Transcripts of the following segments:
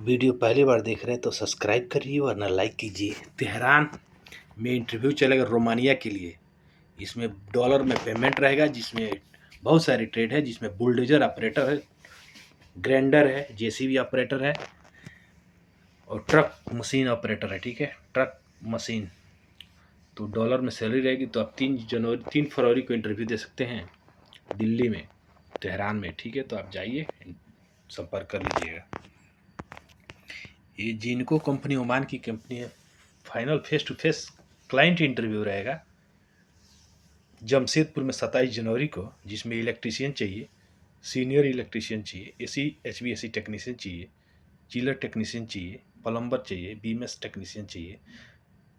Video पहली बार देख रहे हैं तो सब्सक्राइब करिए वरना लाइक कीजिए। तेहरान में इंटरव्यू चलेगा रोमानिया के लिए। इसमें डॉलर में पेमेंट रहेगा, जिसमें बहुत सारी ट्रेड है, जिसमें बुलडोजर ऑपरेटर है, ग्राइंडर है, जेसीबी ऑपरेटर है और ट्रक मशीन ऑपरेटर है। ठीक है, ट्रक मशीन। तो डॉलर में सैलरी रहेगी। तो आप 3 फरवरी को इंटरव्यू दे सकते हैं दिल्ली में, तेहरान में। ठीक है, तो आप जाइए, संपर्क कर लीजिएगा। ये जिनको कंपनी, ओमान की कंपनी है। Final face to face client interview रहेगा जमशेदपुर में 27 जनवरी को, जिसमें इलेक्ट्रीशियन चाहिए, सीनियर इलेक्ट्रीशियन चाहिए, एसी HVAC टेक्नीशियन चाहिए, चिलर टेक्नीशियन चाहिए, प्लम्बर चाहिए, बीएमएस टेक्नीशियन चाहिए,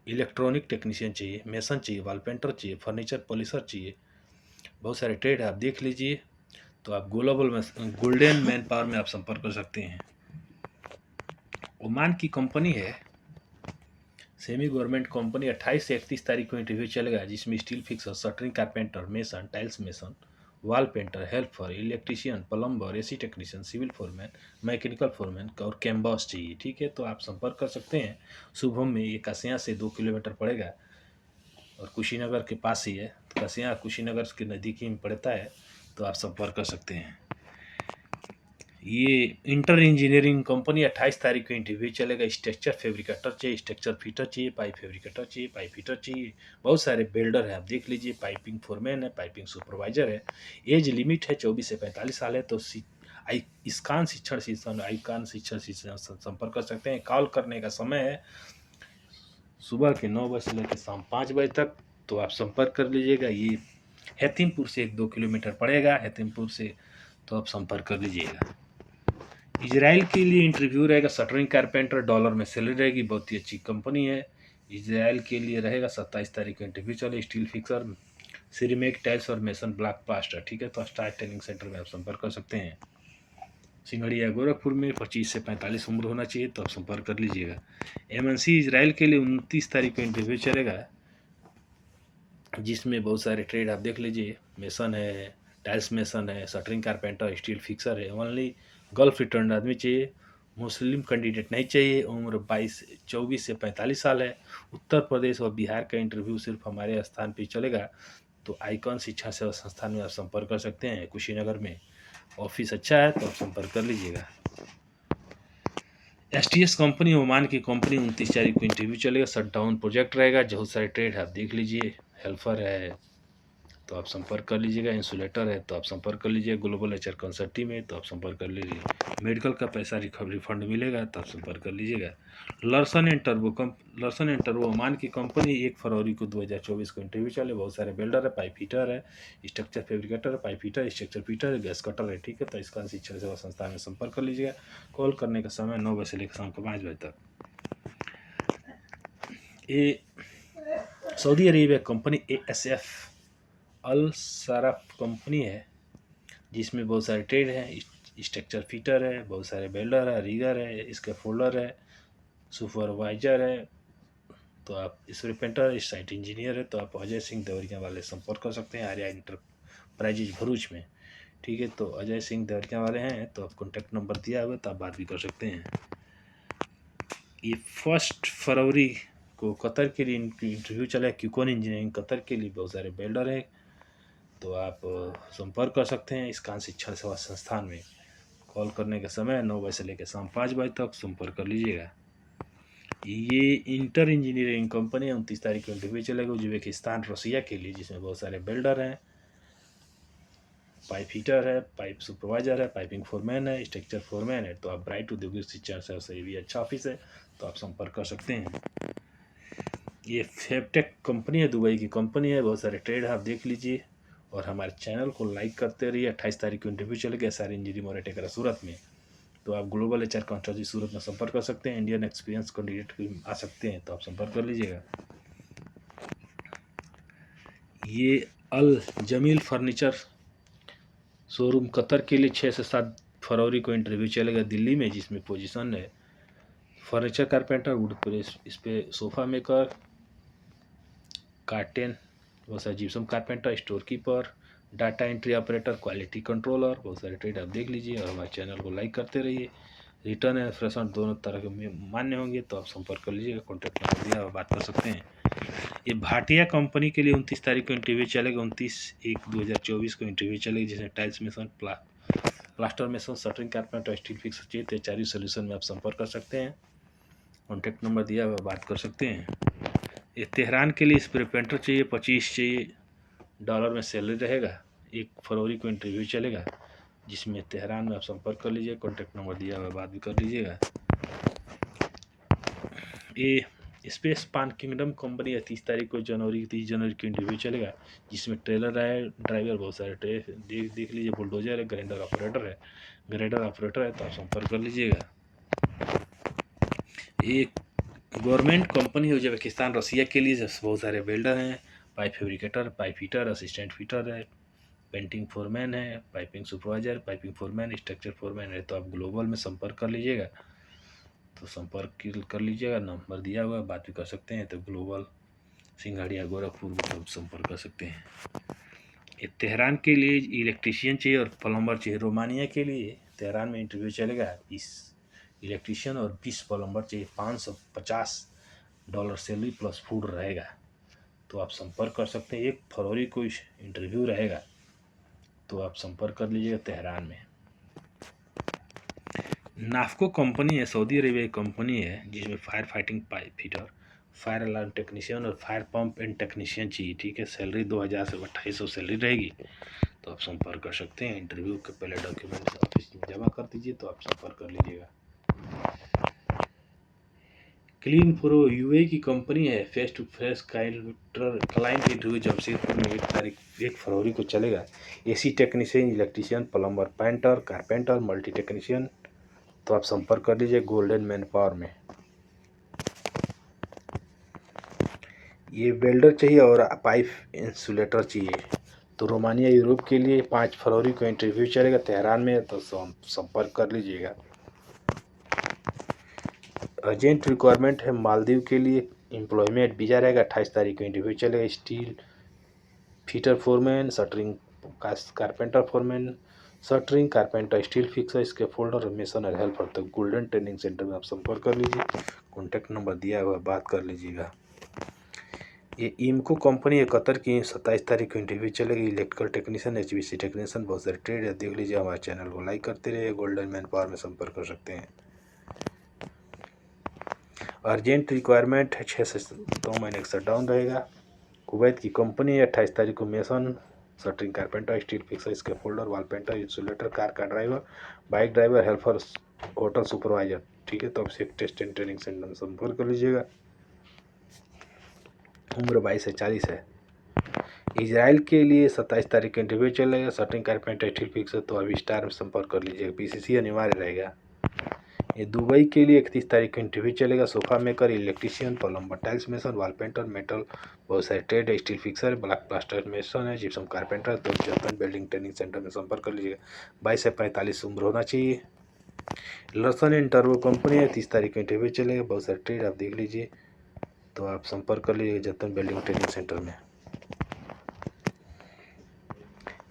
इलेक्ट्रॉनिक टेक्नीशियन चाहिए, मेसन चाहिए, वॉल पेंटर चाहिए, फर्नीचर पॉलिशर चाहिए। बहुत सारे ट्रेड है, आप देख लीजिए। तो आप गोल्डन मैन पावर में आप संपर्क कर सकते हैं। ओमान की कंपनी है, सेमी गवर्नमेंट कंपनी। 28 से 31 तारीख को इंटरव्यू चलेगा, जिसमें steel fixer, shuttering carpenter, mason, tiles mason, wall painter, helper, electrician, plumber, AC technician, civil foreman, mechanical foreman और कैम्बॉस चाहिए। ठीक है, तो आप संपर्क कर सकते हैं। शुभम में ये कसिया से 2 किलोमीटर पड़ेगा और कुशीनगर के पास ही है। कसिया कुशीनगर के नज़दीक ही में पड़ता है, तो आप संपर्क कर सकते हैं। ये इंटर इंजीनियरिंग कंपनी 28 तारीख को इंटरव्यू चलेगा। स्ट्रक्चर फैब्रिकेटर चाहिए, स्ट्रक्चर फिटर चाहिए, पाइप फैब्रिकेटर चाहिए, पाइप फिटर चाहिए। बहुत सारे बिल्डर है, आप देख लीजिए। पाइपिंग फोरमैन है, पाइपिंग सुपरवाइजर है। एज लिमिट है 24 से 45 साल है। तो आईकान शिक्षण संपर्क कर सकते हैं। कॉल करने का समय है सुबह के 9 बजे से लेकर शाम 5 बजे तक। तो आप संपर्क कर लीजिएगा। ये हैतिमपुर से 1-2 किलोमीटर पड़ेगा, हैतिमपुर से। तो आप संपर्क कर लीजिएगा। इजराइल के लिए इंटरव्यू रहेगा, शटरिंग कारपेंटर। डॉलर में सैलरी रहेगी, बहुत ही अच्छी कंपनी है। इजराइल के लिए रहेगा 27 तारीख को इंटरव्यू चले। स्टील फिक्सर, सिरेमिक, टाइल्स और मेसन ब्लॉक प्लास्टर। ठीक है, तो स्टार ट्रेनिंग सेंटर में आप संपर्क कर सकते हैं। सिंगड़िया गोरखपुर में 25 से 45 उम्र होना चाहिए, तो आप संपर्क कर लीजिएगा। MNC इजराइल के लिए 29 तारीख को इंटरव्यू चलेगा, जिसमें बहुत सारे ट्रेड आप देख लीजिए। मेसन है, टाइल्स मेसन है, शटरिंग कारपेंटर, स्टील फिक्सर है। ओनली गल्फ रिटर्न आदमी चाहिए, मुस्लिम कैंडिडेट नहीं चाहिए। उम्र 24 से 45 साल है। उत्तर प्रदेश और बिहार का इंटरव्यू सिर्फ हमारे स्थान पे चलेगा। तो आइकॉन शिक्षा सेवा संस्थान में आप संपर्क कर सकते हैं, कुशीनगर में। ऑफिस अच्छा है, तो आप संपर्क कर लीजिएगा। STS कंपनी, ओमान की कंपनी, 29 तारीख को इंटरव्यू चलेगा। शटडाउन प्रोजेक्ट रहेगा, बहुत सारे ट्रेड है, आप देख लीजिए। हेल्पर है, तो आप संपर्क कर लीजिएगा। इंसुलेटर है, तो आप संपर्क कर लीजिए। ग्लोबल HR कंसल्टी में, तो आप संपर्क कर लीजिए। मेडिकल का पैसा रिफंड मिलेगा, तो आप संपर्क कर लीजिएगा। लर्सन एंड टर्बो ओमान की कंपनी। 1 फरवरी को 2024 को इंटरव्यू चले। बहुत सारे बिल्डर है, पाइप हीटर है, स्ट्रक्चर फैब्रिकेटर है, पाइप हीटर, स्ट्रक्चर फिटर है, गैस कटर है। ठीक है, तो इसका शिक्षण सेवा संस्थान में संपर्क कर लीजिएगा। कॉल करने का समय 9 बजे से लेकर शाम को 5 बजे तक। ये सऊदी अरेबिया कंपनी ASF अल सरफ कंपनी है, जिसमें बहुत सारे ट्रेड हैं। स्ट्रक्चर फिटर है, बहुत सारे बेल्डर है, रिगर है, इसके फोल्डर है, सुपरवाइजर है। तो आप इस रिपेंटर, इस साइट इंजीनियर है। तो आप अजय सिंह देवरिया वाले संपर्क कर सकते हैं, आर्या इंटरप्राइजेज भरूच में। ठीक है, तो अजय सिंह देवरिया वाले हैं, तो आप कॉन्टैक्ट नंबर दिया हुआ है, तो आप बात भी कर सकते हैं। ये 1 फरवरी को कतर के लिए इंटरव्यू चला है। क्यूकॉन इंजीनियरिंग कतर के लिए, बहुत सारे बेल्डर हैं। तो आप संपर्क कर सकते हैं इस कान शिक्षण सेवा संस्थान में। कॉल करने का समय 9 बजे से लेकर शाम 5 बजे तक। संपर्क कर लीजिएगा। ये इंटर इंजीनियरिंग कंपनी 29 तारीख को इंटरव्यू चलेगा उज्बेकिस्तान, रसिया के लिए, जिसमें बहुत सारे बिल्डर हैं, पाइप हीटर है, पाइप सुपरवाइजर है, पाइपिंग फोरमैन है, स्ट्रक्चर फोरमैन है। तो आप ब्राइट औद्योगिक शिक्षा से भी अच्छा ऑफिस है, तो आप संपर्क कर सकते हैं। ये फेबटेक कंपनी है, दुबई की कंपनी है। बहुत सारे ट्रेड है, आप देख लीजिए और हमारे चैनल को लाइक करते रहिए। 28 तारीख को इंटरव्यू चलेगा SR इंजीनियरिंग और टेकरा सूरत में। तो आप ग्लोबल HR कंसल्टेंसी सूरत में संपर्क कर सकते हैं। इंडियन एक्सपीरियंस कैंडिडेट आ सकते हैं, तो आप संपर्क कर लीजिएगा। ये अल जमील फर्नीचर शोरूम कतर के लिए 6 से 7 फरवरी को इंटरव्यू चलेगा दिल्ली में, जिसमें पोजीशन है फर्नीचर कारपेंटर, वुड प्रेस, इस पर सोफ़ा मेकर, कार्टेन, बहुत सारे gypsum carpenter, store keeper, data entry operator, quality controller. बहुत सारे ट्रेड आप देख लीजिए और हमारे चैनल को लाइक करते रहिए। रिटर्न एंड फ्रेशर दोनों तरह के मान्य होंगे, तो आप संपर्क कर लीजिएगा। कॉन्टैक्ट नंबर दिया, बात कर सकते हैं। ये भाटिया कंपनी के लिए 29 तारीख को इंटरव्यू चलेगा। 29/1/2024 को इंटरव्यू चलेगी, जिसमें tiles mason, plaster mason, shuttering, carpenter, steel fix चाहिए तो HRU सोल्यूशन में आप संपर्क कर सकते हैं। कॉन्टैक्ट नंबर दिया हुआ, बात कर सकते हैं। ये तेहरान के लिए स्प्रे पेंटर चाहिए, 25 चाहिए डॉलर में सैलरी रहेगा। 1 फरवरी को इंटरव्यू चलेगा, जिसमें तेहरान में आप संपर्क कर लीजिए। कॉन्टैक्ट नंबर दिया हुआ, बात भी कर लीजिएगा। ये स्पेस पान किंगडम कंपनी है, 30 तारीख को 30 जनवरी को इंटरव्यू चलेगा, जिसमें ट्रेलर है, ड्राइवर बहुत सारे देख लीजिए। बुलडोजर है, ग्राइंडर ऑपरेटर है, तो आप संपर्क कर लीजिएगा। एक गवर्नमेंट कंपनी है उज्बेकिस्तान रसिया के लिए, बहुत सारे वेल्डर हैं, pipe fabricator, pipe fitter, assistant fitter है, पेंटिंग फोरमैन है, piping supervisor, piping foreman, structure foreman है, तो आप ग्लोबल में संपर्क कर लीजिएगा। तो संपर्क कर लीजिएगा, नंबर दिया हुआ है, बात भी कर सकते हैं। तो ग्लोबल सिंघाड़िया गोरखपुर में संपर्क कर सकते हैं। ये तेहरान के लिए इलेक्ट्रीशियन चाहिए और प्लम्बर चाहिए। रोमानिया के लिए तेहरान में इंटरव्यू चलेगा, 20 इलेक्ट्रीशियन और 20 प्लम्बर चाहिए। $550 सैलरी प्लस फूड रहेगा, तो आप संपर्क कर सकते हैं। 1 फरवरी को इंटरव्यू रहेगा, तो आप संपर्क कर लीजिएगा तेहरान में। नाफको कंपनी है, सऊदी अरेबिया कंपनी है, जिसमें fire fighting pipe fitter, fire alarm technician और फायर पंप एंड टेक्नीशियन चाहिए। ठीक है, सैलरी 2000 से 2800 सैलरी रहेगी, तो आप संपर्क कर सकते हैं। इंटरव्यू के पहले डॉक्यूमेंट ऑफिस में जमा कर दीजिए, तो आप संपर्क कर लीजिएगा। क्लीन प्रो यूए की कंपनी है, face to face client interview Jamshedpur में 1 फरवरी को चलेगा। AC technician, electrician, plumber, painter, carpenter, multi technician, तो आप संपर्क कर लीजिए गोल्डन मैन पावर में। ये वेल्डर चाहिए और पाइप इंसुलेटर चाहिए। तो रोमानिया यूरोप के लिए 5 फरवरी को इंटरव्यू चलेगा तेहरान में, तो संपर्क कर लीजिएगा। अर्जेंट रिक्वायरमेंट है मालदीव के लिए, एम्प्लॉयमेंट वीज़ा रहेगा। 28 तारीख को इंटरव्यू चलेगा। Steel fitter foreman, shuttering carpenter foreman, shuttering carpenter, steel fixer, इसके फोल्डर, मेसन और हेल्पर, तो गोल्डन ट्रेनिंग सेंटर में आप संपर्क कर लीजिए। कॉन्टैक्ट नंबर दिया हुआ, बात कर लीजिएगा। ये इमको कंपनी है, कतर की, 27 तारीख को इंटरव्यू चलेगी। इलेक्ट्रिकल टेक्नीशियन, HVAC टेक्नीशियन, बहुत सारे ट्रेड है, देख लीजिए। हमारे चैनल को लाइक करते रहिए। गोल्डन मैन पावर में संपर्क कर सकते हैं। अर्जेंट रिक्वायरमेंट है, 6 से 2 महीने का शटडाउन रहेगा। कुवैत की कंपनी है, 28 तारीख को mason, shuttering carpenter, steel fixer, इसके फोल्डर, वाल पेंटर, इंसुलेटर, कार का driver, bike driver, helper, hotel supervisor. ठीक है, तो आपसे एक टेस्ट एंड ट्रेनिंग सेंटर में संपर्क कर लीजिएगा। उम्र 22 से 40 है। इजराइल के लिए 27 तारीख का इंटरव्यू चलेगा। शटरिंग कारपेंटर, स्टील फिक्सर, तो अभी स्टार में संपर्क कर लीजिएगा। PCC अनिवार्य रहेगा। ये दुबई के लिए 31 तारीख का इंटरव्यू चलेगा। Sofa maker, electrician, plumber, tiles mason, वाल पेंटर, मेटल, बहुत सारे ट्रेड है, steel fixer, black plaster mason है, जिप्सम कारपेंटर, तो जर्मन बिल्डिंग ट्रेनिंग सेंटर में संपर्क कर लीजिएगा। 22 से 45 उम्र होना चाहिए। लर्सन एंड टर्बो कंपनी है, 30 तारीख का इंटरव्यू चलेगा। बहुत सारे ट्रेड आप देख लीजिए, तो आप संपर्क कर लीजिए जर्मन बिल्डिंग ट्रेनिंग सेंटर में।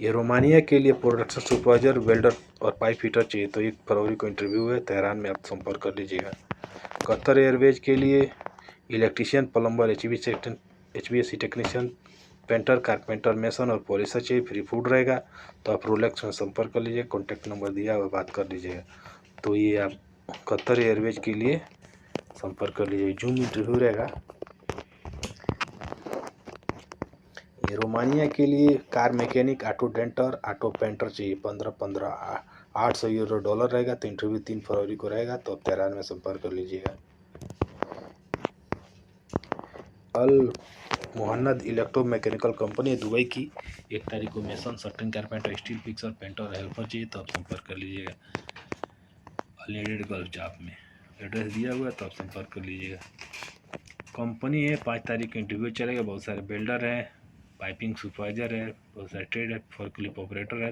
ये रोमानिया के लिए प्रोडक्शन सुपरवाइजर, वेल्डर और पाइप फिटर चाहिए, तो 1 फरवरी को इंटरव्यू है। तेहरान में आप संपर्क कर लीजिएगा। कतर एयरवेज के लिए electrician, plumber, HVAC technician, painter, carpenter, mason और पॉलिशर चाहिए। फ्री फूड रहेगा, तो आप रोलेक्स में संपर्क कर लीजिए। कॉन्टैक्ट नंबर दिया हुआ, बात कर लीजिएगा। तो ये आप कतर एयरवेज के लिए संपर्क कर लीजिए। जूम इंटरव्यू रहेगा। ये रोमानिया के लिए car mechanic, auto denter, auto painter चाहिए। 800 यूरो डॉलर रहेगा, तो इंटरव्यू 3 फरवरी को रहेगा, तो आप तेहरान में संपर्क कर लीजिएगा। अल मोहन्नद इलेक्ट्रो मैकेनिकल कंपनी दुबई की, 1 तारीख को mason, shuttering carpenter, steel fixer, painter और हेल्पर चाहिए, तो आप संपर्क कर लीजिएगा। अनलिमिटेड गल्फ जॉब में एड्रेस दिया हुआ है, तो आप संपर्क कर लीजिएगा। कंपनी है, 5 तारीख को इंटरव्यू चलेगा। बहुत सारे बिल्डर हैं, पाइपिंग सुपरवाइजर है, बहुत सारे ट्रेड है, फोर्कलिफ्ट ऑपरेटर है,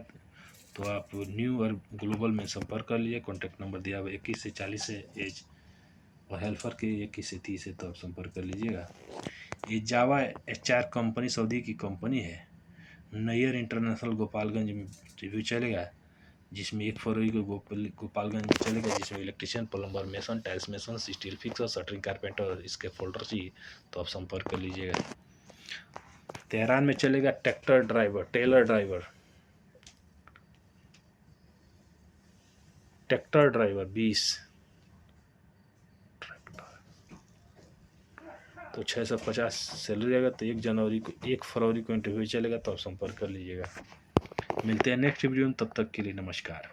तो आप न्यू और ग्लोबल में संपर्क कर लीजिए। कॉन्टैक्ट नंबर दिया हुआ 21 से 40 है एज, और हेल्पर के 21 से 30 है, तो आप संपर्क कर लीजिएगा। ये जावा HR कंपनी सऊदी की कंपनी है। नैयर इंटरनेशनल गोपालगंज में रिव्यू चलेगा। जिसमें 1 फरवरी को गोपालगंज में चलेगा, जिसमें electrician, plumber, mason, tiles mason, steel fixer, shuttering carpenter और इसके फोल्डर चाहिए तो आप संपर्क कर लीजिएगा। तेहरान में चलेगा tractor driver, trailer driver, tractor driver 20 तो 650 सैलरी रहेगा। तो 1 फरवरी को इंटरव्यू चलेगा तो आप संपर्क कर लीजिएगा। मिलते हैं नेक्स्ट वीडियो में, तब तक के लिए नमस्कार।